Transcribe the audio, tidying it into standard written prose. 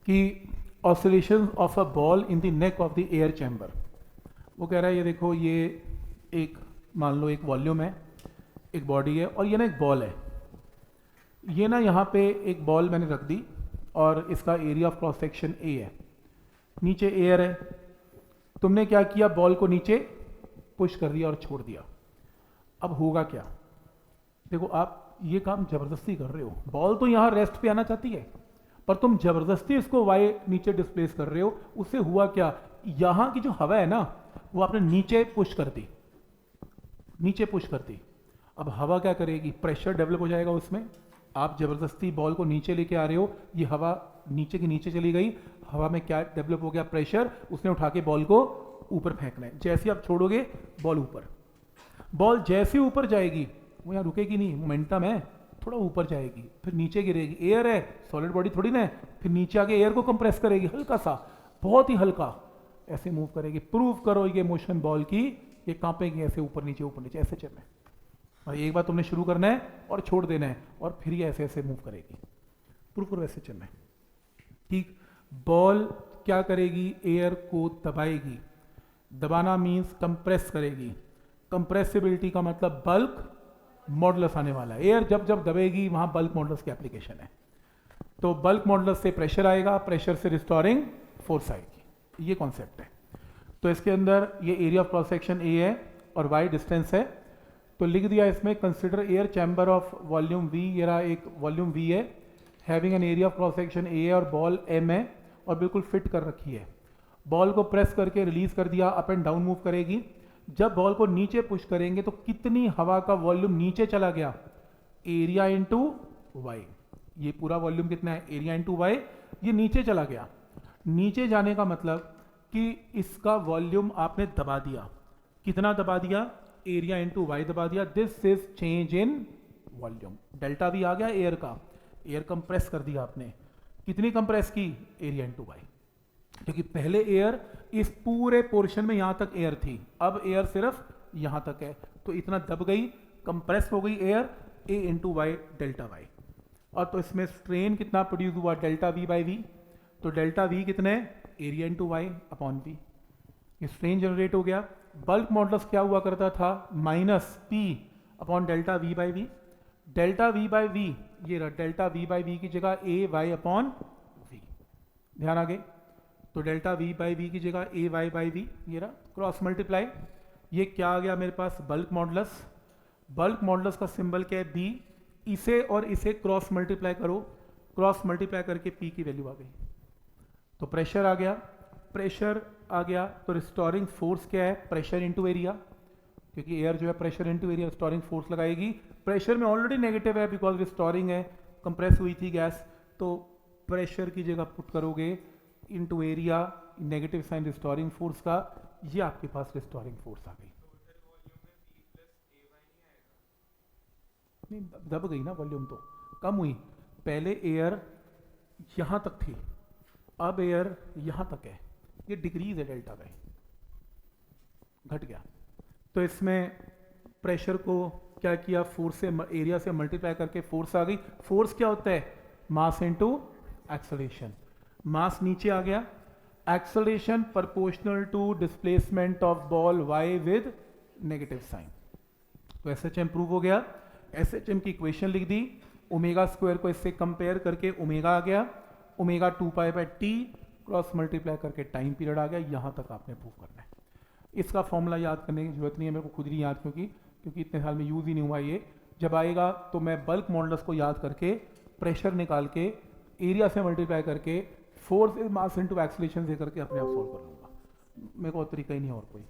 कि oscillation of a ball in the neck of the air chamber. वो कह रहा है ये देखो, ये एक मान लो एक वॉल्यूम है, एक बॉडी है, और ये ना एक बॉल है। ये ना यहाँ पे एक बॉल मैंने रख दी और इसका area of cross section A है, नीचे एयर है। तुमने क्या किया, बॉल को नीचे पुश कर दिया और छोड़ दिया। अब होगा क्या? देखो, आप ये काम जबरदस्ती कर रहे हो। बॉल तो यहाँ रेस्ट पे आना चाहती है, पर तुम जबरदस्ती इसको वाई नीचे डिस्प्लेस कर रहे हो। उससे हुआ क्या, यहाँ की जो हवा है ना, वो आपने नीचे पुश कर दी, नीचे पुश कर दी। अब हवा क्या करेगी, प्रेशर डेवलप हो जाएगा उसमें। आप जबरदस्ती बॉल को नीचे लेके आ रहे हो, ये हवा नीचे की नीचे चली गई। हवा में क्या डेवलप हो गया, प्रेशर। उसने उठा के बॉल को ऊपर फेंकना है। जैसे आप छोड़ोगे बॉल ऊपर, बॉल जैसे ऊपर जाएगी वो यहाँ रुकेगी नहीं, मोमेंटम है, थोड़ा ऊपर जाएगी, फिर नीचे गिरेगी। एयर है, सॉलिड बॉडी थोड़ी ना है, फिर नीचे आके एयर को कंप्रेस करेगी, हल्का सा, बहुत ही हल्का, ऐसे मूव करेगी। प्रूव करो ये मोशन बॉल की, ये कांपेगी ऐसे ऊपर नीचे ऐसे चलना है। और एक बार तुमने शुरू करना है और छोड़ देना है, और फिर ये ऐसे ऐसे मूव करेगी। प्रूव करो ऐसे चलना है, ठीक। बॉल क्या करेगी, एयर को दबाएगी। दबाना मीन्स कंप्रेस करेगी। कंप्रेसिबिलिटी का मतलब बल्क मॉडुलस आने वाला है। एयर जब जब दबेगी वहां बल्क मॉडुलस की एप्लीकेशन है। तो बल्क मॉडुलस से प्रेशर आएगा, प्रेशर से रिस्टोरिंग फोर्स आएगी। ये कॉन्सेप्ट है। तो इसके अंदर ये area of cross section A है और वाई डिस्टेंस है। तो लिख दिया इसमें, consider air chamber of volume we. ये रहा एक वॉल्यूम वी है, having an area of cross section A और बॉल एम है और बिल्कुल फिट कर रखी है। बॉल को प्रेस करके रिलीज कर दिया, अप एंड डाउन मूव करेगी। जब बॉल को नीचे पुश करेंगे तो कितनी हवा का वॉल्यूम नीचे चला गया, एरिया इंटू वाई। ये पूरा वॉल्यूम कितना है, एरिया इंटू वाई। ये नीचे चला गया। नीचे जाने का मतलब कि इसका वॉल्यूम आपने दबा दिया। कितना दबा दिया, एरिया इंटू वाई दबा दिया। This is change in volume. Delta भी आ गया एयर का, एयर कंप्रेस कर दिया आपने। कितनी कंप्रेस की, एरिया इंटू वाई। क्योंकि पहले एयर इस पूरे पोर्शन में यहां तक एयर थी, अब एयर सिर्फ यहां तक है, तो इतना दब गई, कंप्रेस हो गई air, A into Y delta Y. और तो इसमें स्ट्रेन कितना प्रोड्यूस हुआ, डेल्टा वी बाई वी। तो डेल्टा वी कितने, area into Y upon V. ये स्ट्रेन जनरेट हो गया। बल्क मॉडुलस क्या हुआ करता था, minus P upon delta V by V. Delta V by V, ये रहा डेल्टा वी बाई वी की जगह ए वाई अपॉन वी। ध्यान आगे, तो डेल्टा वी बाई वी की जगह ए वाई बाई वी, ये रहा क्रॉस मल्टीप्लाई। ये क्या आ गया मेरे पास, बल्क मॉडुलस। बल्क मॉडुलस का सिंबल क्या है, बी। इसे और इसे क्रॉस मल्टीप्लाई करो, क्रॉस मल्टीप्लाई करके पी की वैल्यू आ गई। तो प्रेशर आ गया, प्रेशर आ गया। तो रिस्टोरिंग फोर्स क्या है, प्रेशर इंटू एरिया, क्योंकि एयर जो है pressure into area, restoring force लगाएगी। प्रेशर में ऑलरेडी नेगेटिव है बिकॉज रिस्टोरिंग है, कंप्रेस हुई थी गैस। तो प्रेशर की जगह पुट करोगे into area, negative sign restoring force का, ये आपके पास रिस्टोरिंग फोर्स आ गई। नहीं, दब गई ना वॉल्यूम, तो कम हुई। पहले एयर यहां तक थी, अब एयर यहां तक है, ये डिक्रीज है, डेल्टा वाई घट गया। तो इसमें प्रेशर को क्या किया, फोर्स से, एरिया से मल्टीप्लाई करके फोर्स आ गई। फोर्स क्या होता है, मास इनटू एक्सेलरेशन। मास नीचे आ गया, acceleration proportional to displacement of ball Y with negative sign. तो एसएचएम प्रूव हो गया। एसएचएम की इक्वेशन लिख दी, ओमेगा स्क्वायर को इससे कंपेयर करके ओमेगा आ गया, omega 2 pi by T, cross multiply करके टाइम पीरियड आ गया। यहां तक आपने प्रूव करना है। इसका फॉर्मूला याद करने की जरूरत नहीं है, मेरे को खुद नहीं याद, क्योंकि इतने साल में यूज ही नहीं हुआ ये। जब आएगा तो मैं बल्क मॉडुलस को याद करके, प्रेशर निकाल के, एरिया से मल्टीप्लाई करके, फोर्स मास इनटू एक्सेलरेशन से करके अपने आप सोल्व कर लूंगा। मेरे को और तरीका ही नहीं और कोई।